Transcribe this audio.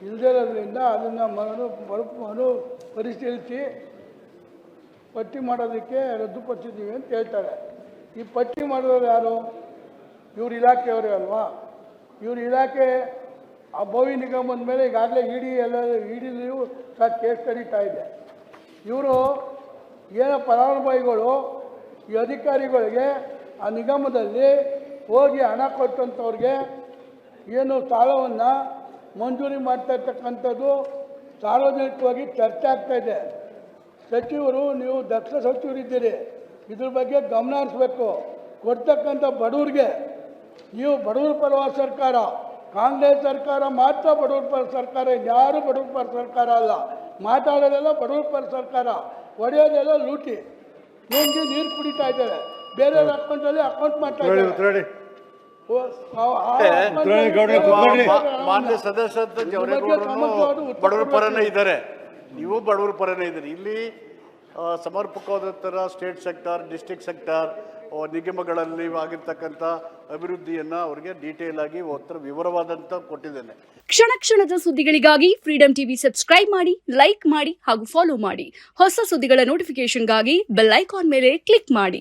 ಇಲ್ಲದಿರೋದ್ರಿಂದ ಅದನ್ನು ಮರು ಪರಿಶೀಲಿಸಿ ಪಟ್ಟಿ ಮಾಡೋದಕ್ಕೆ ರದ್ದುಪಡಿಸಿದ್ದೀವಿ ಅಂತ ಹೇಳ್ತಾರೆ. ಈ ಪಟ್ಟಿ ಮಾಡೋರು ಯಾರು? ಇವ್ರ ಇಲಾಖೆಯವರೇ ಅಲ್ವಾ? ಇವ್ರ ಇಲಾಖೆ ಆ ಭವಿ ನಿಗಮದ ಮೇಲೆ ಈಗಾಗಲೇ ಇಡಿಯೂ ಸಹ ಕೇಸ್ ನಡೀತಾ ಇದೆ. ಇವರು ಏನೋ ಫಲಾನುಭವಿಗಳು ಈ ಅಧಿಕಾರಿಗಳಿಗೆ ಆ ನಿಗಮದಲ್ಲಿ ಹೋಗಿ ಹಣ ಕೊಟ್ಟಂಥವ್ರಿಗೆ ಏನು ಸಾಲವನ್ನು ಮಂಜೂರಿ ಮಾಡ್ತಾ ಇರ್ತಕ್ಕಂಥದ್ದು ಸಾರ್ವಜನಿಕವಾಗಿ ಚರ್ಚೆ ಆಗ್ತಾಯಿದೆ. ಸಚಿವರು, ನೀವು ದಕ್ಷ ಸಚಿವರಿದ್ದೀರಿ, ಇದ್ರ ಬಗ್ಗೆ ಗಮನ ಹರಿಸಬೇಕು. ಕೊಡ್ತಕ್ಕಂಥ ಬಡವ್ರಿಗೆ ನೀವು ಬಡವ್ರ ಪರವಾದ ಸರ್ಕಾರ, ಕಾಂಗ್ರೆಸ್ ಸರ್ಕಾರ ಮಾತ್ರ ಬಡವ್ರ ಪರ ಸರ್ಕಾರ, ಯಾರು ಬಡವ್ರ ಪರ ಸರ್ಕಾರ ಅಲ್ಲ. ಮಾತಾಡೋದೆಲ್ಲ ಬಡವ್ರ ಪರ ಸರ್ಕಾರ, ಹೊಡೆಯೋದೆಲ್ಲ ಲೂಟಿ. ನಿಮಗೆ ನೀರು ಕುಡಿತಾ ಇದ್ದಾರೆ, ಬೇರೆಯವ್ರ ಅಕೌಂಟಲ್ಲಿ ಅಕೌಂಟ್ ಮಾಡ್ತಾ ಇದ್ದಾರೆ. ಮಾನ್ಯ ಸದಸ್ಯ ಬಡವರ ಪರನೇ ಇದ್ದಾರೆ, ನೀವು ಬಡವರ ಪರನೇ ಇದ್ದೀರಿ. ಇಲ್ಲಿ ಸಮರ್ಪಕವಾದ ಥರ ಸ್ಟೇಟ್ ಸೆಕ್ಟರ್, ಡಿಸ್ಟ್ರಿಕ್ಟ್ ಸೆಕ್ಟರ್, ನಿಗಮಗಳಲ್ಲಿ ಆಗಿರ್ತಕ್ಕಂಥ ಅಭಿವೃದ್ಧಿಯನ್ನು ಅವರಿಗೆ ಡೀಟೇಲ್ ಆಗಿ ವಿವರವಾದಂಥ ಕೊಟ್ಟಿದ್ದೇನೆ. ಕ್ಷಣ ಕ್ಷಣದ ಸುದ್ದಿಗಳಿಗಾಗಿ ಫ್ರೀಡಂ ಟಿವಿ ಸಬ್ಸ್ಕ್ರೈಬ್ ಮಾಡಿ, ಲೈಕ್ ಮಾಡಿ ಹಾಗೂ ಫಾಲೋ ಮಾಡಿ. ಹೊಸ ಸುದ್ದಿಗಳ ನೋಟಿಫಿಕೇಶನ್ಗಾಗಿ ಬೆಲ್ ಐಕಾನ್ ಮೇಲೆ ಕ್ಲಿಕ್ ಮಾಡಿ.